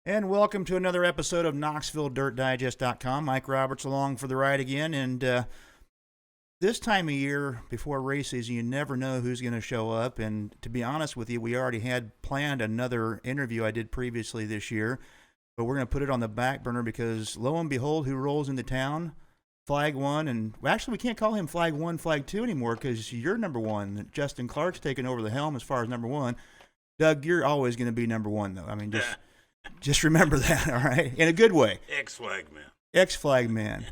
And welcome to another episode of KnoxvilleDirtDigest.com. Mike Roberts along for the ride again. And this time of year, before race season, you never know who's going to show up. And to be honest with you, we already had planned another interview I did previously this year. But we're going to put it on the back burner because, lo and behold, who rolls into town? Flag 1. And actually, we can't call him Flag 1, Flag 2 anymore because you're number 1. Justin Clark's taking over the helm as far as number 1. Doug, you're always going to be number 1, though. I mean, just remember that, all right? In a good way. Ex-flag man. Ex-flag man.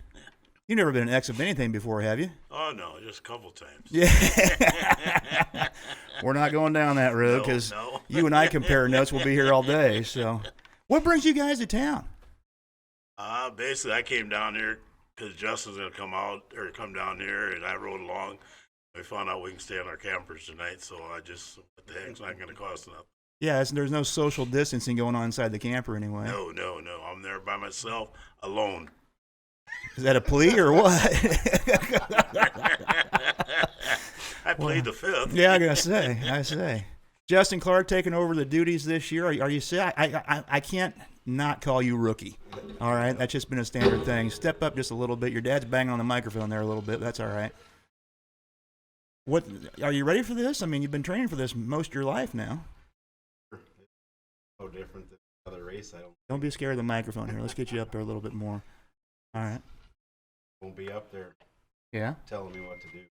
You've never been an ex of anything before, have you? Oh, no, just a couple times. Yeah. We're not going down that road because you and I compare notes. We'll be here all day. So, what brings you guys to town? Basically, I came down here because Justin's going to come down here, and I rode along. We found out we can stay on our campers tonight, so I just, what the heck, it's not going to cost enough. Yeah, there's no social distancing going on inside the camper anyway. No. I'm there by myself, alone. Is that a plea or what? I played the fifth. Yeah, I say. Justin Clark taking over the duties this year. Are you say I can't not call you rookie. All right, that's just been a standard thing. Step up just a little bit. Your dad's banging on the microphone there a little bit. That's all right. What are you ready for this? I mean, you've been training for this most of your life now. No different than other race. Don't be scared of the microphone here. Let's get you up there a little bit more. All right. Won't be up there. Yeah. Telling me what to do.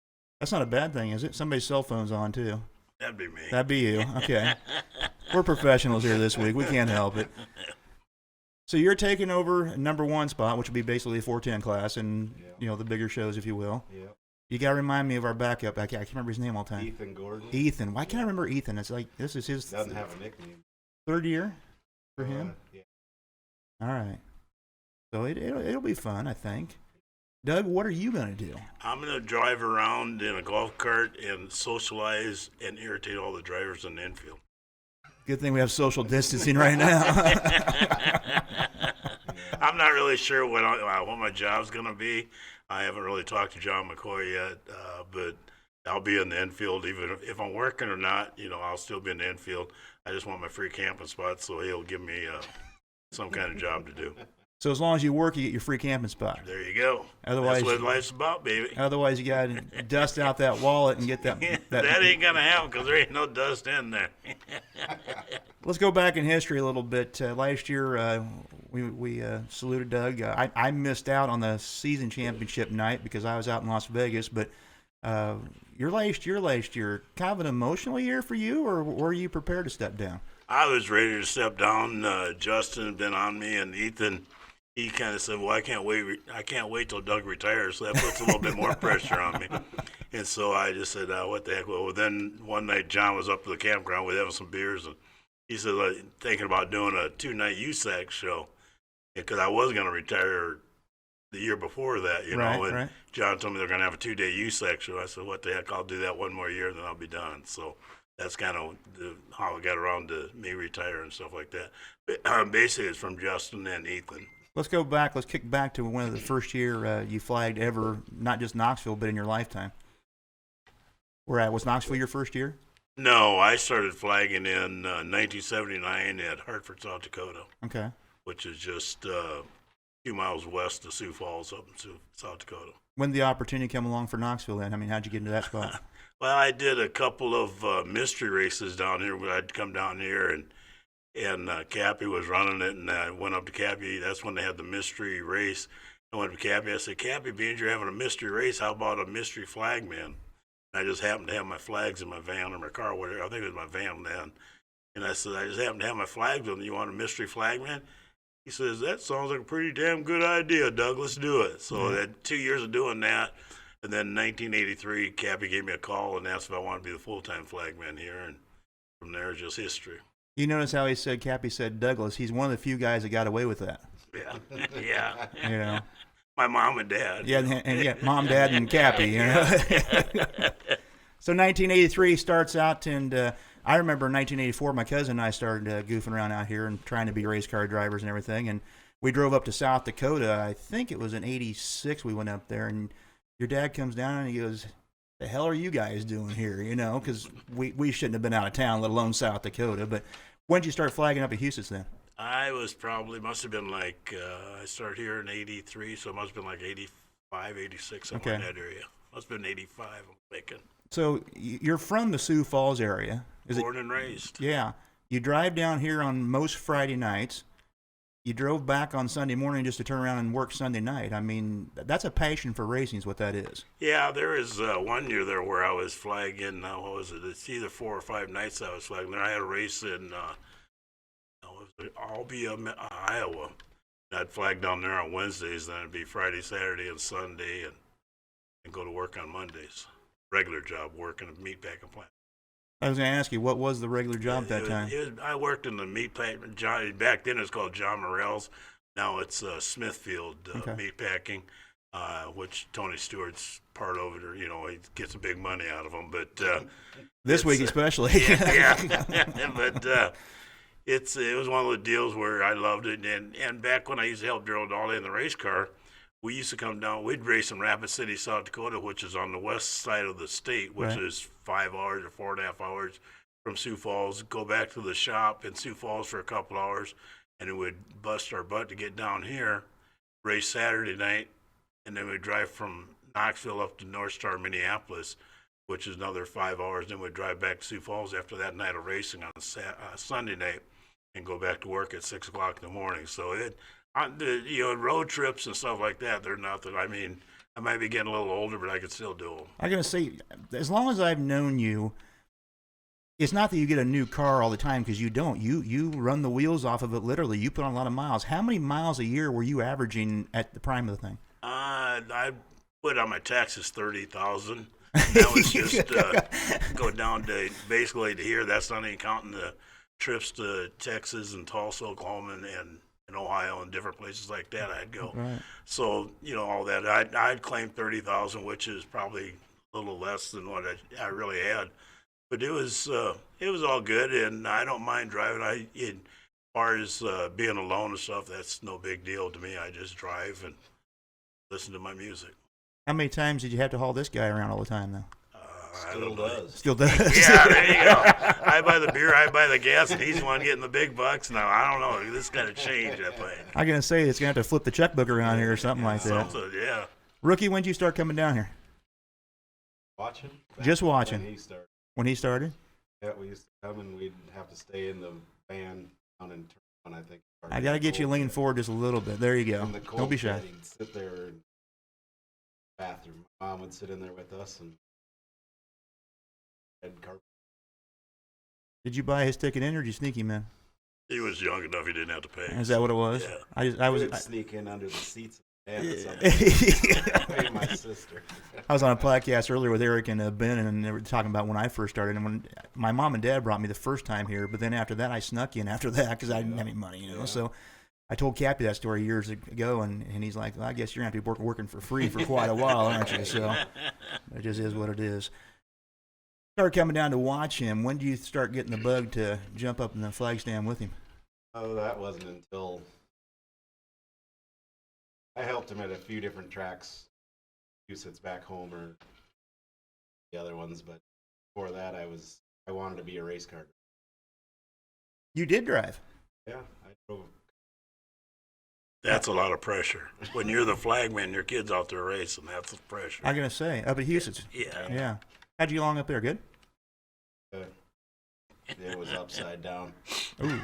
That's not a bad thing, is it? Somebody's cell phone's on too. That'd be me. That'd be you. Okay. We're professionals here this week. We can't help it. So you're taking over number 1 spot, which would be basically a 410 class, and the bigger shows, if you will. Yeah. You got to remind me of our backup. I can't remember his name all the time. Ethan Gordon. Ethan. Why can't I remember Ethan? It's like this is his. Doesn't have a nickname. 3rd year for him. Yeah. All right. So it'll be fun, I think. Doug, what are you going to do? I'm going to drive around in a golf cart and socialize and irritate all the drivers in the infield. Good thing we have social distancing right now. I'm not really sure what my job's going to be. I haven't really talked to John McCoy yet, but I'll be in the infield even if I'm working or not. I'll still be in the infield. I just want my free camping spot, so he'll give me some kind of job to do. So as long as you work, you get your free camping spot. There you go. Otherwise, that's what life's about, baby. Otherwise, you got to dust out that wallet and get that. That ain't going to happen because there ain't no dust in there. Let's go back in history a little bit. Last year, we saluted Doug. I missed out on the season championship night because I was out in Las Vegas. But your last year, kind of an emotional year for you, or were you prepared to step down? I was ready to step down. Justin had been on me, and Ethan. He kind of said, "Well, I can't wait till Doug retires." So that puts a little bit more pressure on me. And so I just said, "What the heck?" Well, then one night John was up to the campground with having some beers, and he said, thinking about doing a 2-night USAC show because I was going to retire the year before that, you know. And right. John told me they're going to have a 2-day USAC show. I said, "What the heck? I'll do that one more year, then I'll be done." So that's kind of how I got around to me retire and stuff like that. But, basically, it's from Justin and Ethan. Let's go back. Let's kick back to one of the first year you flagged ever, not just Knoxville, but in your lifetime. Was Knoxville your first year? No, I started flagging in 1979 at Hartford, South Dakota. Okay. Which is just a few miles west of Sioux Falls up in South Dakota. When did the opportunity come along for Knoxville then? I mean, how'd you get into that spot? Well, I did a couple of mystery races down here where I'd come down here and Cappy was running it, and I went up to Cappy. That's when they had the mystery race. I went to Cappy. I said, "Cappy, being you're having a mystery race, how about a mystery flag man?" And I just happened to have my flags in my van or my car, whatever. I think it was my van then. And I said, "I just happened to have my flags with me. You want a mystery flag man?" He says, "That sounds like a pretty damn good idea, Doug. Let's do it." So I had 2 years of doing that. And then in 1983, Cappy gave me a call and asked if I wanted to be the full-time flag man here. And from there, it's just history. You notice how Cappy said Douglas. He's one of the few guys that got away with that. Yeah. My mom and dad. Yeah, and mom, dad, and Cappy. So 1983 starts out, and I remember in 1984, my cousin and I started goofing around out here and trying to be race car drivers and everything. And we drove up to South Dakota. I think it was in '86 we went up there, and your dad comes down and he goes, "The hell are you guys doing here?" Because we shouldn't have been out of town, let alone South Dakota. But when did you start flagging up at Houston then? I I was probably, must have been like, I started here in 83, so it must have been like 85, 86, somewhere in Okay. that area. Must have been 85, I'm thinking. So you're from the Sioux Falls area. Is it? Born and raised. Yeah. You drive down here on most Friday nights. You drove back on Sunday morning just to turn around and work Sunday night. I mean, that's a passion for racing is what that is. Yeah, there was 1 year there where I was flagging, what was it? It's either 4 or 5 nights I was flagging there. I had a race in Albia, Iowa. I'd flag down there on Wednesdays, then it'd be Friday, Saturday, and Sunday, and go to work on Mondays. Regular job, working a meat packing plant. I was going to ask you, what was the regular job at that time? I worked in the meat packing. Back then it was called John Morrell's. Now it's Smithfield Meat Packing, which Tony Stewart's part of it. Or, he gets some big money out of them. But This week especially. yeah. But it was one of the deals where I loved it. And back when I used to help Daryl Dawley in the race car, we used to come down. We'd race in Rapid City, South Dakota, which is on the west side of the state, which Right. is 5 hours or 4.5 hours from Sioux Falls. Go back to the shop in Sioux Falls for a couple hours, and it would bust our butt to get down here, race Saturday night, and then we'd drive from Knoxville up to North Star, Minneapolis, which is another 5 hours. Then we'd drive back to Sioux Falls after that night of racing on Sunday night, and go back to work at 6 o'clock in the morning. So road trips and stuff like that, they're nothing. I mean, I might be getting a little older, but I could still do them. I'm going to say, as long as I've known you, it's not that you get a new car all the time, because you don't. You run the wheels off of it literally. You put on a lot of miles. How many miles a year were you averaging at the prime of the thing? I put on my taxes 30,000. That was just go down to basically to here. That's not even counting the trips to Texas and Tulsa, Oklahoma, and Ohio and different places like that. I'd go. Right. So all that I'd claim 30,000, which is probably a little less than what I really had. But it was all good, and I don't mind driving. As far as being alone and stuff, that's no big deal to me. I just drive and listen to my music. How many times did you have to haul this guy around all the time, though? Still does. Still does. Yeah, there you go. I buy the beer, I buy the gas, and he's the one getting the big bucks. Now, I don't know. This got to change, I think. I'm going to say it's going to have to flip the checkbook around here or something like that. Something, yeah. Rookie, when did you start coming down here? Watching? Just watching. When he started. When he started? Yeah, we used to come and we'd have to stay in the van down in Turn, I think. I got to get you leaning forward just a little bit. There you go. In the cold Don't be shy. bed, he'd sit there in the bathroom. Mom would sit in there with us and had carpet. Did you buy his ticket in, or did you sneak him in? He was young enough he didn't have to pay. Is that what it was? Yeah. I We'd sneak in under the seats of the van Yeah. Pay my sister. I was on a podcast earlier with Eric and Ben, and they were talking about when I first started. And when my mom and dad brought me the first time here, but then after that, I snuck in after that because I didn't have any money, you know. Yeah. So I told Cappy that story years ago, and he's like, well, I guess you're going to have to be working for free for quite a while, aren't you? So it just is what it is. Started coming down to watch him. When do you start getting the bug to jump up in the flag stand with him? Oh, that wasn't until I helped him at a few different tracks. Massachusetts back home or the other ones, but before that I wanted to be a race car driver. You did drive. Yeah, I drove. That's a lot of pressure. When you're the flagman, your kid's out there racing. That's the pressure. I'm going to say, up at Houston. Yeah. Yeah. How'd you get along up there? Good? It was upside down. Ooh.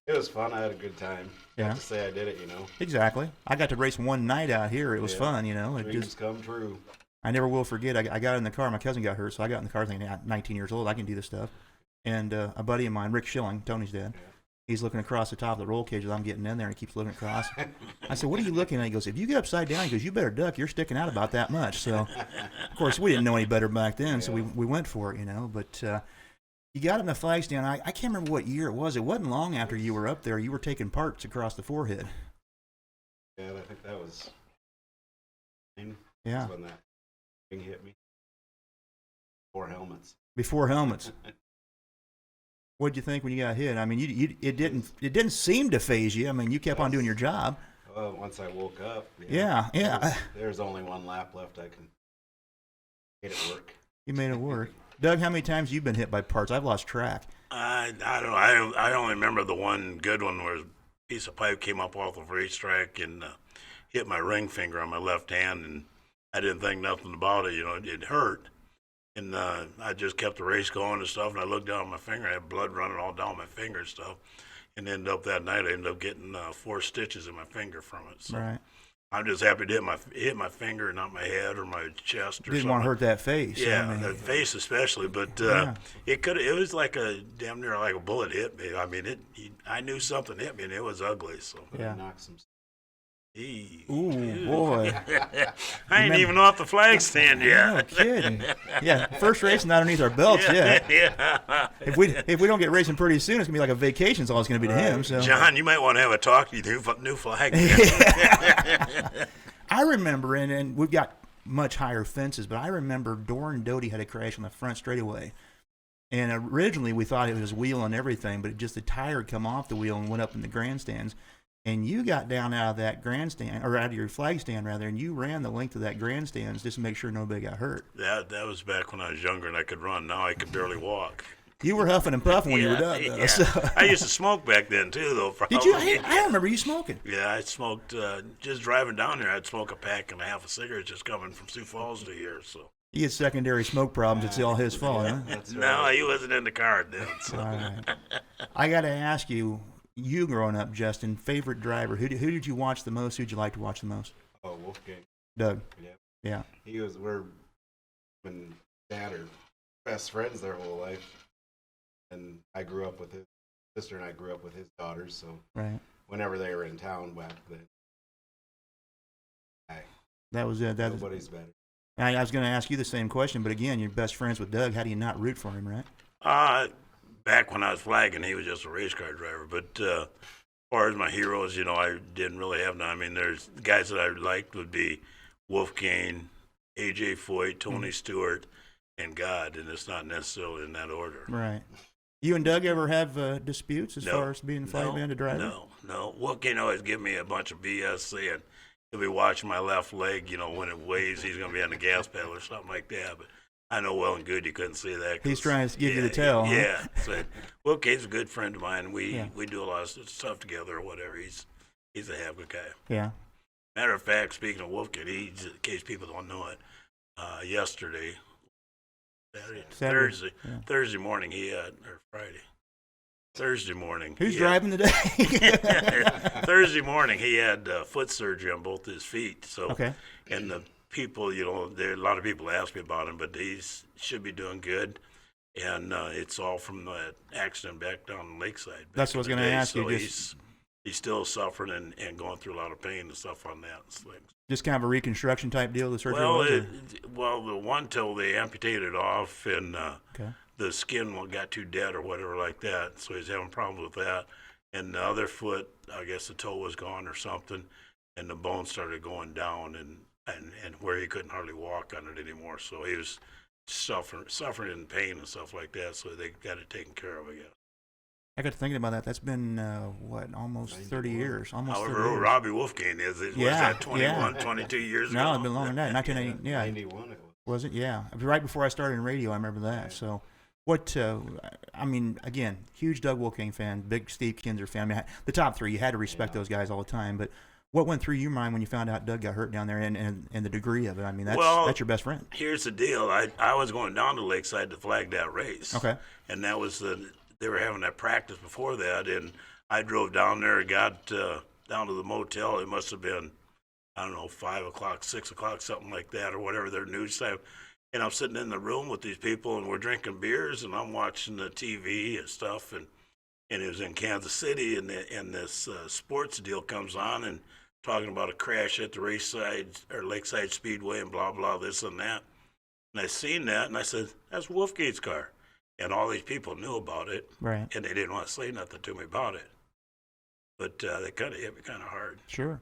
It was fun. I had a good time. Yeah. Not to say I did it, Exactly. I got to race one night out here. It was Yeah. fun, It Dreams just, come true. I never will forget. I got in the car. My cousin got hurt, so I got in the car thinking, I'm 19 years old. I can do this stuff. And a buddy of mine, Rick Schilling, Tony's dad, Yeah. he's looking across the top of the roll cage as I'm getting in there, and he keeps looking across. I said, what are you looking at? He goes, if you get upside down, he goes, you better duck. You're sticking out about that much. So, of course, we didn't know any better back then, so we went for it, But you got in the flag stand. I can't remember what year it was. It wasn't long after you were up there. You were taking parts across the forehead. Yeah, I think that was. Yeah. That's when that thing hit me. 4 helmets. Before helmets. What'd you think when you got hit? I mean, it didn't seem to phase you. I mean, you kept on doing your job. Well, once I woke up. Yeah. There's only one lap left. I can get it work. You made it work. Doug, how many times have you been hit by parts? I've lost track. I don't know. I only remember the one good one where a piece of pipe came up off the racetrack and hit my ring finger on my left hand, and I didn't think nothing about it. It hurt. And I just kept the race going and stuff, and I looked down at my finger. I had blood running all down my finger and stuff. And ended up that night, I ended up getting 4 stitches in my finger from it. So Right. I'm just happy to hit my finger, not my head or my chest or Didn't something. want to hurt that face. Yeah, I mean, the face especially. But Yeah. it was like a damn near like a bullet hit me. I mean, I knew something hit me, and it was ugly. So Yeah. Knock some. Ooh, boy. I ain't even off the flag stand No yet. kidding. Yeah, first racing underneath our belts, yeah. Yeah. If we don't get racing pretty soon, it's going to be like a vacation's all it's going to be to him. So John, you might want to have a talk to your new flag. I remember, and we've got much higher fences, but I remember Doran Doty had a crash on the front straightaway. And originally we thought it was wheel and everything, but just the tire had come off the wheel and went up in the grandstands. And you got down out of that grandstand, or out of your flag stand rather, and you ran the length of that grandstands just to make sure nobody got hurt. That was back when I was younger and I could run. Now I could barely walk. You were huffing and puffing when you were done, though. Yeah. So. I used to smoke back then too, though. Did you? I remember you smoking. Yeah, I smoked just driving down there. I'd smoke a pack and a half of cigarettes just coming from Sioux Falls to here. So He had secondary smoke problems. It's all his fault, huh? That's no, he wasn't in the car then. So. All right. I got to ask you, growing up, Justin, favorite driver. Who did you watch the most? Who'd you like to watch the most? Oh, Wolfgang. Doug. Yeah. Yeah. We're when dad are best friends their whole life. And I grew up with his sister, and I grew up with his daughters. So Right. whenever they were in town back then, That was it. nobody's better. I was going to ask you the same question, but again, you're best friends with Doug. How do you not root for him, right? Back when I was flagging, he was just a race car driver. But as far as my heroes, I didn't really have none. I mean, there's guys that I liked would be Wolfgang, A.J. Foyt, Tony Stewart, and God, and it's not necessarily in that order. Right. You and Doug ever have disputes as No. far as being flag man to driver? No. Wolfgang always give me a bunch of BS saying he'll be watching my left leg, when it waves, he's going to be on the gas pedal or something like that. But I know well and good you couldn't see that. He's trying to give you the tell, huh? Yeah. So, Wolfgang's a good friend of mine. We Yeah. do a lot of stuff together or whatever. He's a half good guy. Yeah. Matter of fact, speaking of Wolfgang, in case people don't know it, yesterday, Saturday, Thursday morning or Friday. Thursday morning. Who's driving today? Thursday morning, he had foot surgery on both his feet. So, Okay. and the people, there are a lot of people ask me about him, but he should be doing good. And it's all from that accident back down Lakeside. That's what I was going to ask you. So he's still suffering and going through a lot of pain and stuff on that. Just kind of a reconstruction type deal, the surgery was? The one till they amputated it off and Okay. the skin got too dead or whatever like that. So he's having problems with that. And the other foot, I guess the toe was gone or something, and the bone started going down and where he couldn't hardly walk on it anymore. So he was suffering in pain and stuff like that. So they got it taken care of, I guess. I got to thinking about that. That's been, almost 30 years. Almost 30 However, years. Robbie Wolfgang was that 21, 22 years ago? No, it's been longer than that. 1980, yeah. 91 it was. Was it? Yeah. Right before I started in radio, I remember that. Right. So, again, huge Doug Wolfgang fan, big Steve Kinzer fan. I mean, the top three, you had to respect those guys all the time. But what went through your mind when you found out Doug got hurt down there and the degree of it? I mean, that's your best friend. Here's the deal. I was going down to Lakeside to flag that race. Okay. And that was they were having that practice before that, and I drove down there and got down to the motel. It must have been, 5 o'clock, 6 o'clock, something like that, or whatever their news time. And I'm sitting in the room with these people, and we're drinking beers, and I'm watching the TV and stuff, and it was in Kansas City, and this sports deal comes on, and talking about a crash at the Lakeside Speedway, and blah blah this and that. And I seen that, and I said, "That's Wolfgang's car." And all these people knew about it, Right. and they didn't want to say nothing to me about it. But they kind of hit me kind of hard. Sure.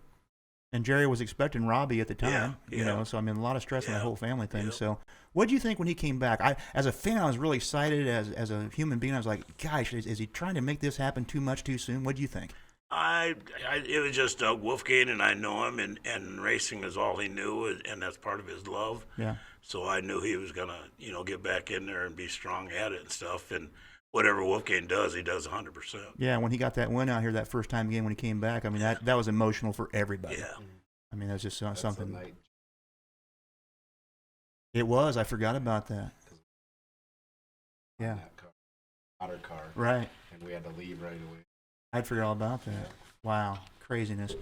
And Jerry was expecting Robbie at the time, Yeah. so I mean, a lot of stress on the Yeah. whole family thing. Yeah. So what do you think when he came back? As a fan, I was really excited. As a human being, I was like, gosh, is he trying to make this happen too much too soon? What do you think? It was just Doug Wolfgang, and I know him, and racing is all he knew, and that's part of his love. Yeah. So I knew he was gonna, get back in there and be strong at it and stuff. And whatever Wolfgang does, he does 100%. Yeah, when he got that win out here that first time again when he came back, I mean that was emotional for everybody. Yeah. I mean that's just That's something. the night. It was. I forgot about that. Yeah. That car, water car, Right. and we had to leave right away. I'd forget all about that. Wow, craziness.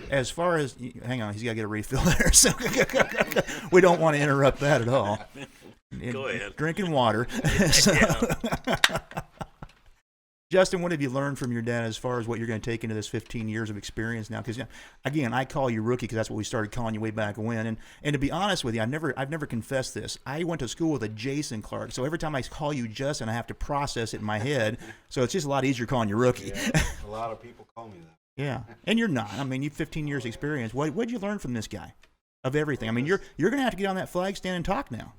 As far as, hang on, he's got to get a refill there. So we don't want to interrupt that at all. Go ahead. Drinking water. So, Justin, what have you learned from your dad as far as what you're going to take into this 15 years of experience now? Because again, I call you rookie because that's what we started calling you way back when. And to be honest with you, I've never confessed this. I went to school with a Jason Clark, so every time I call you Justin, I have to process it in my head. So it's just a lot easier calling you rookie. Yeah, a lot of people call me that. Yeah, and you're not. I mean, you've 15 years experience. What'd you learn from this guy? Of everything. I mean, you're going to have to get on that flag stand and talk now,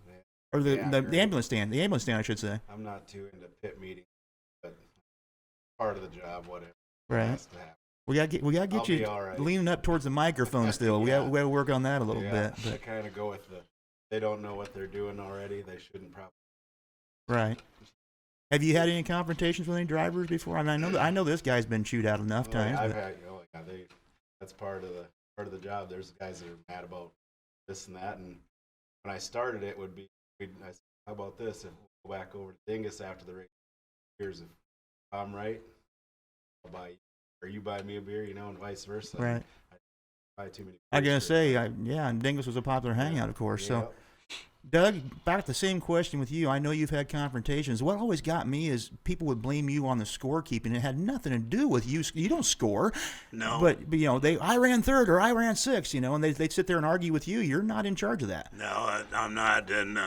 or the ambulance stand. The ambulance stand, I should say. I'm not too into pit meetings, but part of the job, whatever. Right. Has to happen. We got to get you right. leaning up towards the microphone still. We got to work on that a little bit. I But, kind of go with they don't know what they're doing already. They shouldn't probably. right. Have you had any confrontations with any drivers before? I mean, I know this guy's been chewed out enough times. I've but- had, that's part of the job. There's guys that are mad about this and that. And when I started, it would be, I said, how about this? If we go back over to Dingus after the race, here's if I'm right, I'll buy you, or you buy me a beer, and vice versa. Right. I buy too many. I gotta beers. say, and Dingus was a popular hangout, of course. So, Doug, back the same question with you. I know you've had confrontations. What always got me is people would blame you on the scorekeeping. It had nothing to do with you. You don't score. No. But I ran third or I ran sixth, and they'd sit there and argue with you. You're not in charge of that. No, I'm not. And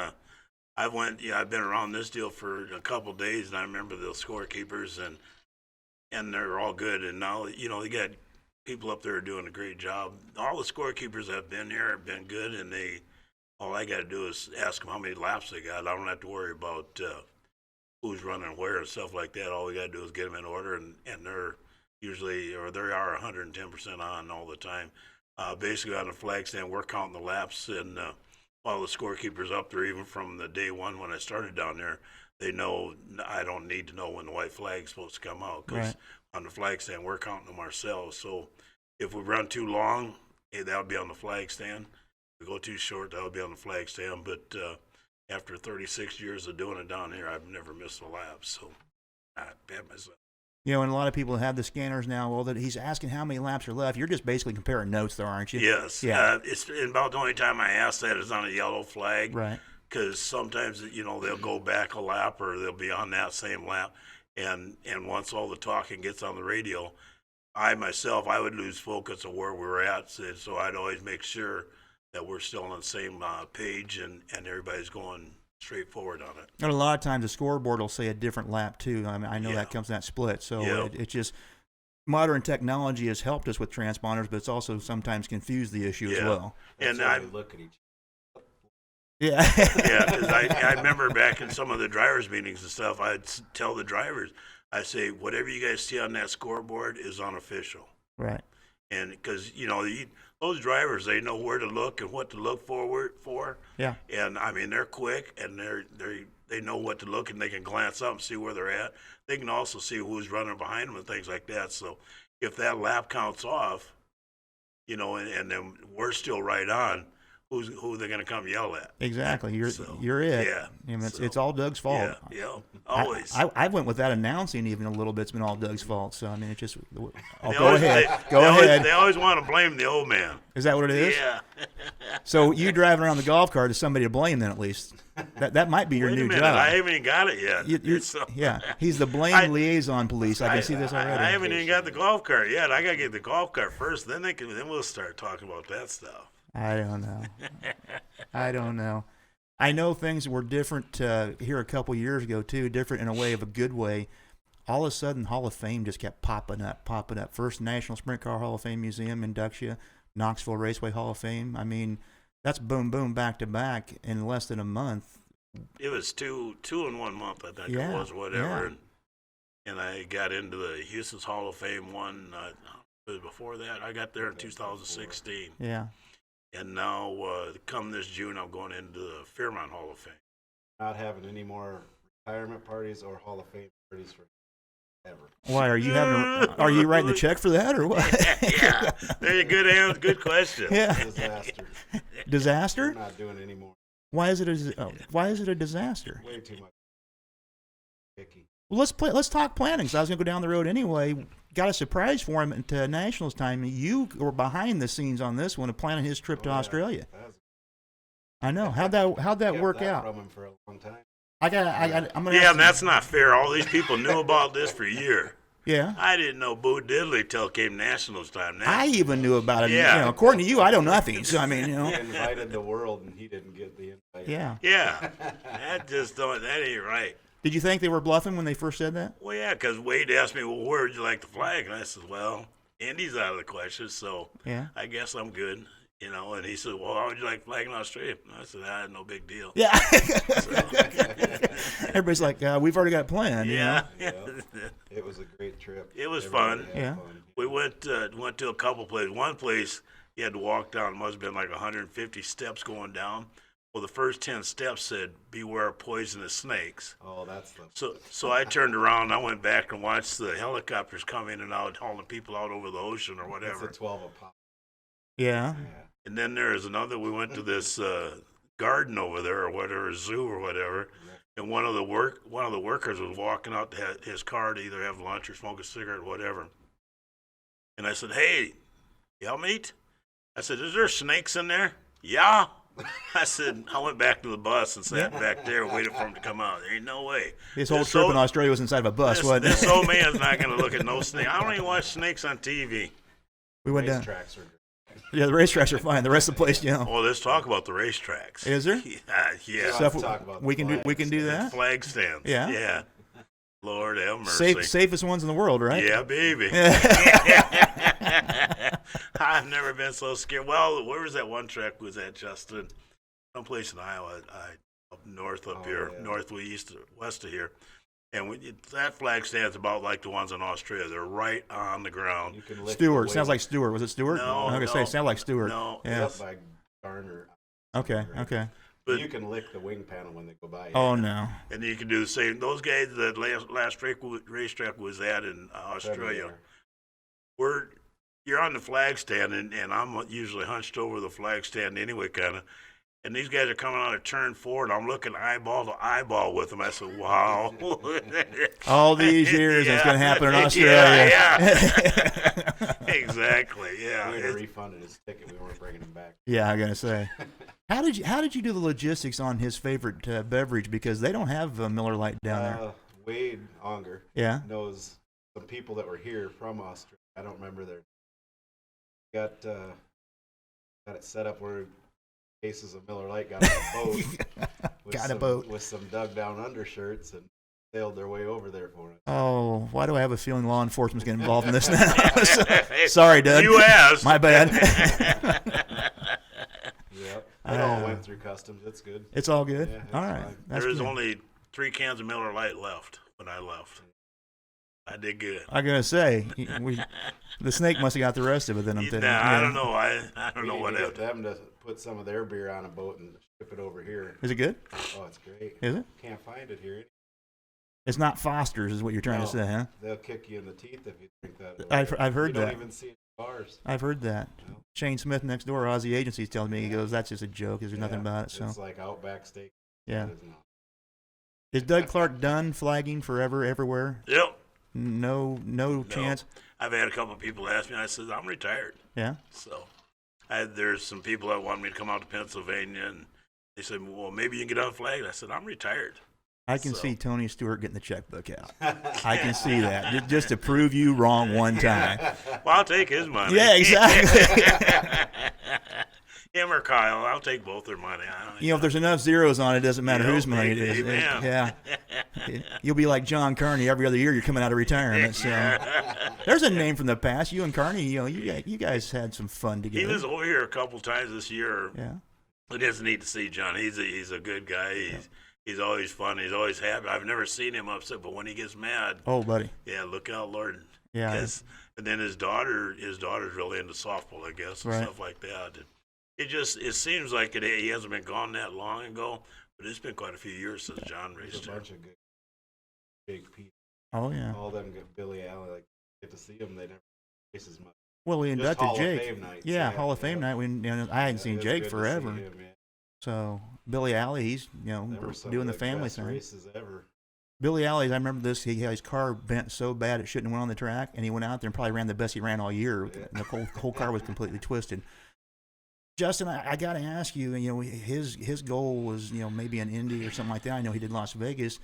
I've been around this deal for a couple of days, and I remember the scorekeepers, and they're all good. And now, they got people up there doing a great job. All the scorekeepers that have been here have been good, and all I got to do is ask them how many laps they got. I don't have to worry about who's running where and stuff like that. All we got to do is get them in order, and they're usually, or they are 110% on all the time. Basically, on the flag stand, we're counting the laps, and while the scorekeeper's up there, even from the day one when I started down there, they know I don't need to know when the white flag's supposed to come out, because on the flag stand, we're counting them ourselves. So if we run too long, that'll be on the flag stand. If we go too short, that'll be on the flag stand. But after 36 years of doing it down here, I've never missed a lap. So I bet myself. And a lot of people have the scanners now. Well, that he's asking how many laps are left. You're just basically comparing notes, though, aren't you? Yes. Yeah. It's about the only time I ask that is on a yellow flag. Right. Because sometimes, they'll go back a lap, or they'll be on that same lap. And once all the talking gets on the radio, I would lose focus of where we're at. So I'd always make sure that we're still on the same page, and everybody's going straight forward on it. And a lot of times the scoreboard will say a different lap, too. I mean, I know that comes in that split. So it's just modern technology has helped us with transponders, but it's also sometimes confused the issue as well. And I look at each. Yeah. Because I remember back in some of the drivers' meetings and stuff, I'd tell the drivers, I say, whatever you guys see on that scoreboard is unofficial. Right. And because, those drivers, they know where to look and what to look forward for. Yeah. And, I mean, they're quick, and they know what to look, and they can glance up and see where they're at. They can also see who's running behind them and things like that. So if that lap counts off, and then we're still right on, who they're going to come yell at. Exactly. You're it. Yeah. I mean, it's all Doug's fault. Yeah. Always. I went with that announcing even a little bit. It's been all Doug's fault. So, I mean, it's just go always, ahead. Go ahead. They always want to blame the old man. Is that what it is? Yeah. So you driving around the golf cart is somebody to blame then, at least. That might be your new job. I haven't even got it yet. Yeah. He's the blame liaison police. I can see this already. I haven't even got the golf cart yet. I got to get the golf cart first. Then we'll start talking about that stuff. I don't know. I know things were different here a couple years ago, too, different in a way of a good way. All of a sudden, Hall of Fame just kept popping up. First National Sprint Car Hall of Fame Museum inducts you, Knoxville Raceway Hall of Fame. I mean, that's boom, boom, back to back in less than a month. It was two in 1 month, I think it was, whatever. Yeah. and I got into the Houston's Hall of Fame one. Before that, I got there in 2016. Yeah. And now, come this June, I'm going into the Fairmont Hall of Fame. Not having any more retirement parties or Hall of Fame parties for ever. Why are you are you writing the check for that or what? Yeah, very good question. Yeah. Disaster. Disaster? We're not doing any more. Why is it a disaster? Way too much. Picky. Well, let's talk planning. So I was going to go down the road anyway. Got a surprise for him at Nationals time. You were behind the scenes on this one, of planning his trip to Australia. I know. How'd that work out? From him for a long time. I'm gonna. Yeah, and that's not fair. All these people knew about this for a year. Yeah. I didn't know Boo Diddley till it came Nationals time. I even knew about it. Yeah. You know, according to you, I know nothing. So I mean, He invited the world, and he didn't get the invite. Yeah. Yeah, that ain't right. Did you think they were bluffing when they first said that? Well, yeah, because Wade asked me, well, where would you like the flag? And I said, well, Indy's out of the question, so Yeah. I guess I'm good. You know, and he said, well, how would you like the flag in Australia? And I said, no big deal. Yeah. Everybody's like, we've already got a plan. Yeah. Yeah. It was a great trip. It was Everybody fun. had Yeah. fun. We went to a couple places. One place, you had to walk down. It must have been like 150 steps going down. Well, the first 10 steps said, beware of poisonous snakes. Oh, that's the. So I turned around and I went back and watched the helicopters come in and out, hauling people out over the ocean or whatever. It's a 12 a pop. Yeah. Yeah. And then there is another. We went to this garden over there or whatever, zoo or whatever. And one of the workers was walking out to his car to either have lunch or smoke a cigarette or whatever. And I said, "Hey, y'all meet?" I said, "Is there snakes in there?" "Yeah." I said, I went back to the bus and sat back there and waited for him to come out. There ain't no way. His whole trip in Australia was inside of a bus, wasn't it? This old man's not going to look at no snake. I don't even watch snakes on TV. We went down. Racetracks are great. Yeah, the racetracks are fine. The rest of the place, you know. Well, let's talk about the racetracks. Is there? Yeah. Stuff Let's talk about we the can do. We flags. can do that. Flag stands. Yeah. Yeah. Lord have mercy. Safest ones in the world, right? Yeah, baby. I've never been so scared. Well, where was that one track was at, Justin? Someplace in Iowa, up north up here, yeah. northwest, west of here. And that flag stand's about like the ones in Australia. They're right on the ground. You can lick Stewart. the Sounds wing like Stewart. Was it Stewart? No, I'm gonna say it sounded like Stewart. No. Yeah. up by Garner. Okay. Okay. But- You can lick the wing panel when they go by. Oh no. And you can do the same. Those guys that last racetrack was at in Australia, you're on the flag stand, and I'm usually hunched over the flag stand anyway, kind of. And these guys are coming out of turn 4, and I'm looking eyeball to eyeball with them. I said, wow. All these years, it's gonna happen in Australia. Yeah. Exactly. Yeah. We had refunded his ticket. We weren't bringing him back. Yeah, I'm gonna say. How did you do the logistics on his favorite beverage? Because they don't have Miller Lite down there. Wade Onger Yeah. knows some people that were here from Australia. I don't remember their. Got it set up where cases of Miller Lite got on a boat. With some dug down undershirts and sailed their way over there for us. Oh, why do I have a feeling law enforcement's getting involved in this now? Sorry, Doug. You asked. My bad. Yep. It all went through customs. It's good. It's all good. Yeah, it's all right. fine. That's There was good. only 3 cans of Miller Lite left when I left. I did good. I'm gonna say the snake must have got the rest of it. Then I'm thinking. I don't know. I don't We know need what to get happened. them to put some of their beer on a boat and ship it over here. Is it good? Oh, it's great. Is it? Can't find it here. It's not Foster's, is what you're trying to say, huh? They'll kick you in the teeth if you drink that. I've heard you that. don't even see it in bars. I've heard that. No. Shane Smith next door, Aussie Agency's telling me, he goes, that's just a joke. There's nothing Yeah, about it. So It's like Outback Steak. yeah. It is not. Is Doug Clark done flagging forever, everywhere? Yep. No chance. I've had a couple of people ask me. I said, I'm retired. Yeah. So there's some people that want me to come out to Pennsylvania, and they said, well, maybe you can get on flag. I said, I'm retired. I can So- see Tony Stewart getting the checkbook out. I can see that just to prove you wrong one time. Well, I'll take his money. Yeah, exactly. Him or Kyle, I'll take both their money. You know, if there's enough zeros on it, it doesn't matter You know, whose money it is. amen. Yeah. You'll be like John Carney every other year you're coming out of retirement. So there's a name from the past. You and Carney, you guys had some fun He together. was over here a couple times this year. Yeah. It is neat to see John. He's a good guy. He's always fun. He's always happy. I've never seen him upset, but when he gets mad, Oh, buddy. yeah, look out, Lord. Yeah. Yes. And then his daughter's really into softball, I guess, and Right. stuff like that. And it seems like he hasn't been gone that long ago, but it's been quite a few years since John There's raced a her. bunch of good, big people. Oh, yeah. All of them get Billy Allen. Like, get to see him. They never race as much. Well, we Just inducted Hall Jake. of Fame nights. Yeah, Hall of Fame night. I hadn't seen it's Jake good to see forever. him, yeah. So Billy Alley, he's Them were some doing of the family best thing. races ever. Billy Alley, I remember this. He had his car bent so bad it shouldn't have went on the track, and he went out there and probably ran the best he ran all year. Yeah. The whole car was completely twisted. Justin, I got to ask you. His goal was maybe an Indy or something like that. I know he did Las Vegas.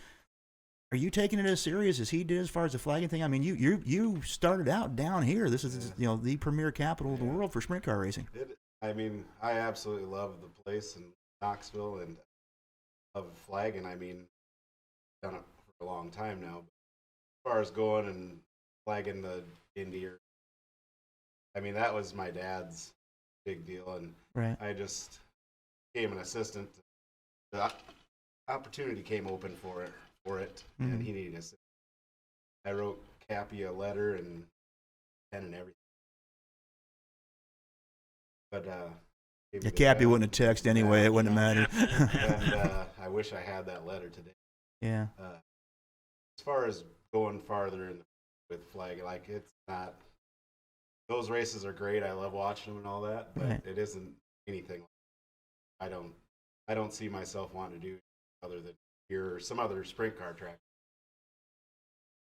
Are you taking it as serious as he did as far as the flagging thing? I mean, you started out down here. This is the premier capital of the world for sprint car racing. I absolutely love the place in Knoxville and love flagging. I mean, done it for a long time now. But as far as going and flagging the Indy, that was my dad's big deal, and Right. I just became an assistant. The opportunity came open for it, and he needed assistance. I wrote Cappy a letter and pen and everything. But Yeah, Cappy wouldn't have texted anyway. It wouldn't have mattered. And I wish I had that letter today. Yeah. As far as going farther with flag, like, it's not. Those races are great. I love watching them and all that, but Right. it isn't anything. I don't see myself wanting to do other than here or some other sprint car track.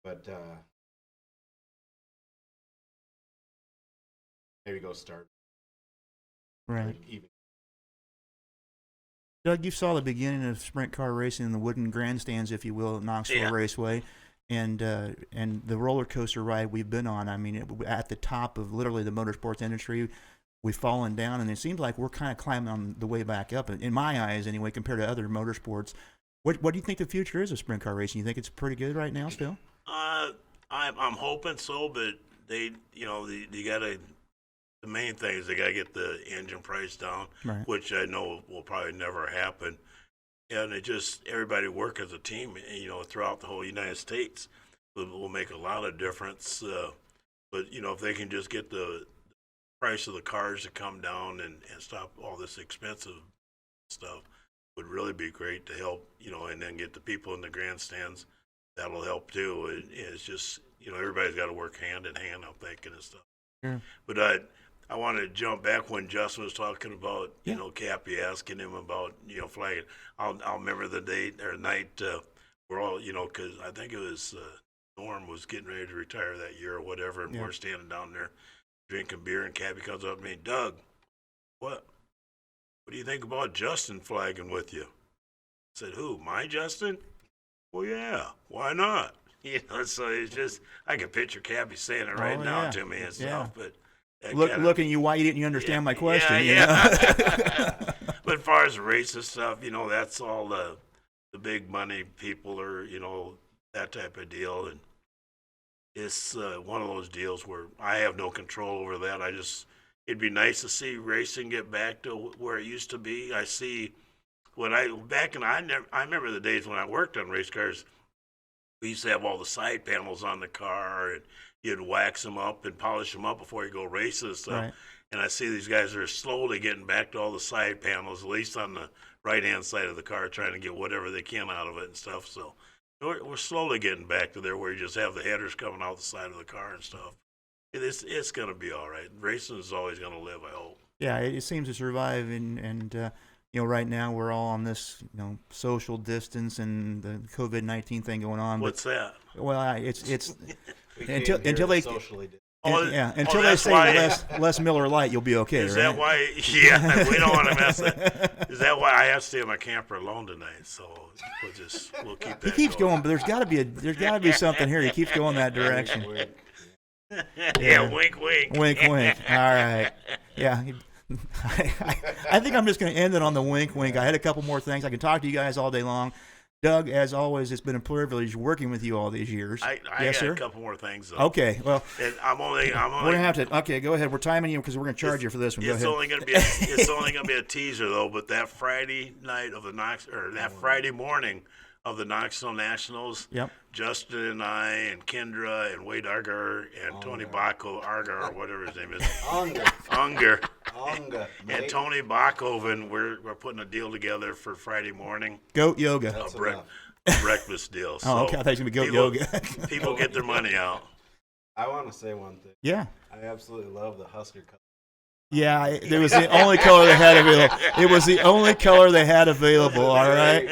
But maybe go start. Right. Even. Doug, you saw the beginning of sprint car racing in the wooden grandstands, if you will, at Knoxville Yeah. Raceway, and the roller coaster ride we've been on. I mean, at the top of literally the motorsports industry, we've fallen down, and it seems like we're kind of climbing on the way back up. In my eyes, anyway, compared to other motorsports. What do you think the future is of sprint car racing? You think it's pretty good right now still? I'm hoping so, but they, you gotta. The main thing is they gotta get the engine price down, Right. which I know will probably never happen. And everybody work as a team, throughout the whole United States will make a lot of difference. But if they can just get the price of the cars to come down and stop all this expensive stuff, would really be great to help. And then get the people in the grandstands. That'll help too. It's just everybody's got to work hand in hand, I'm thinking, and stuff. Sure. But I want to jump back when Justin was talking about, Yeah. Cappy asking him about, flagging. I'll remember the date or night we're all, because I think it was Norm was getting ready to retire that year or whatever, and Yeah. we're standing down there drinking beer, and Cappy comes up to me, Doug, what do you think about Justin flagging with you? I said, who, my Justin? Well, yeah, why not? So it's just, I can picture Cappy saying it right now yeah. to me and stuff, but that Looking at you, why didn't you understand my question? Yeah. But as far as racist stuff, that's all the big money people are, that type of deal. And it's one of those deals where I have no control over that. It'd be nice to see racing get back to where it used to be. I see I remember the days when I worked on race cars. We used to have all the side panels on the car, and you'd wax them up and polish them up before you go racing and stuff. Right. And I see these guys are slowly getting back to all the side panels, at least on the right-hand side of the car, trying to get whatever they can out of it and stuff. So we're slowly getting back to there where you just have the headers coming out the side of the car and stuff. It's going to be all right. Racing is always going to live, I hope. Yeah, it seems to survive, and right now we're all on this social distance and the COVID-19 thing going on. What's that? Well, it's We until came here they to socially distance. until they that's say why- less Miller Lite, you'll be okay. Is right? that why? Yeah, we don't want to mess it. Is that why I have to stay in my camper alone tonight? So we'll keep that. He keeps going, but there's got to be something here. He keeps going that direction. Wink. Yeah, wink, wink. Wink, wink. All right. Yeah. I think I'm just going to end it on the wink, wink. I had a couple more things. I can talk to you guys all day long. Doug, as always, it's been a privilege working with you all these years. I yes, got sir? a couple more things, though. Okay, well, And I'm only. we're going to have to, okay, go ahead. We're timing you because we're going to charge you for this one. Go It's ahead. only going to be. It's only going to be a teaser, though. But that Friday night of the that Friday morning of the Knoxville Nationals. Yep. Justin and I and Kendra and Wade Argar and Tony Bacco Argar or whatever his name is. Unger. And Tony Bachhoven, we're putting a deal together for Friday morning. Goat yoga. That's A enough. breakfast deal. So Oh, okay. I thought you were going to be goat yoga. people get their money out. I want to say one thing. Yeah. I absolutely love the Husker color. Yeah, it was the only color they had available. It was the only color they had available, all right?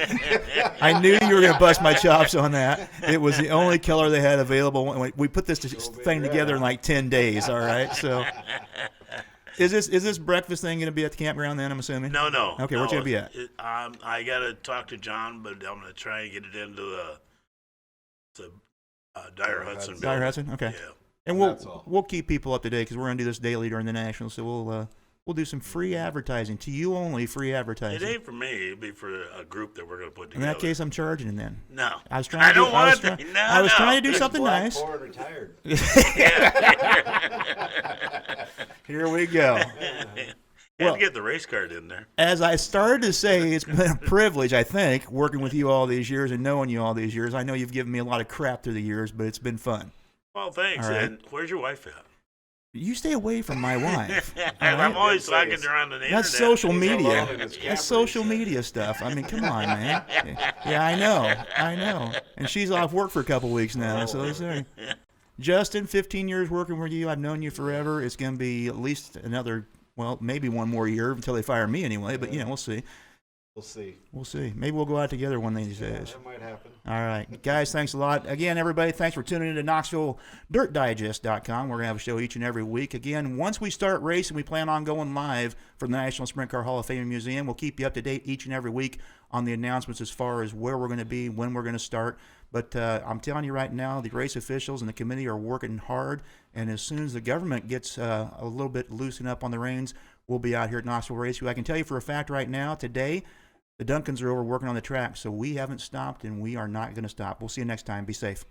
I knew you were going to bust my chops on that. It was the only color they had available. We put this thing together in like 10 days, all right? So is this breakfast thing going to be at the campground then, I'm assuming? No. Okay, where's it going to be at? I got to talk to John, but I'm going to try and get it into the Dyer Hudson building. Dyer Hudson? Okay. Yeah. And That's all. we'll keep people up to date because we're going to do this daily during the Nationals, so we'll do some free advertising. To you only, free It advertising. ain't for me. It'd be for a group that we're going to put In together. that case, I'm charging it then. No. I was trying to don't want I was, to. I was trying to do He's something black, nice. poor, and retired. Here we go. Had to get the race card in there. As I started to say, it's been a privilege, I think, working with you all these years and knowing you all these years. I know you've given me a lot of crap through the years, but it's been fun. Well, thanks. All right. And where's your wife at? You stay away from my wife. all I'm right? always talking to her on the internet. That's social He's media. alone in his That's camper, social he said. media stuff. I mean, come on, man. Yeah, I know. And she's off work for a couple weeks now. So let's see. Justin, 15 years working with you. I've known you forever. It's going to be at least another, well, maybe one more year until they fire me anyway. But, we'll see. We'll see. Maybe we'll go out together one of these Yeah, days. that might happen. All right. Guys, thanks a lot. Again, everybody, thanks for tuning in to KnoxvilleDirtDigest.com. We're going to have a show each and every week. Again, once we start racing, we plan on going live from the National Sprint Car Hall of Fame Museum. We'll keep you up to date each and every week on the announcements as far as where we're going to be, when we're going to start. But I'm telling you right now, the race officials and the committee are working hard. And as soon as the government gets a little bit loosened up on the reins, we'll be out here at Knoxville Raceway. I can tell you for a fact right now, today, the Duncans are over working on the track, so we haven't stopped, and we are not going to stop. We'll see you next time. Be safe.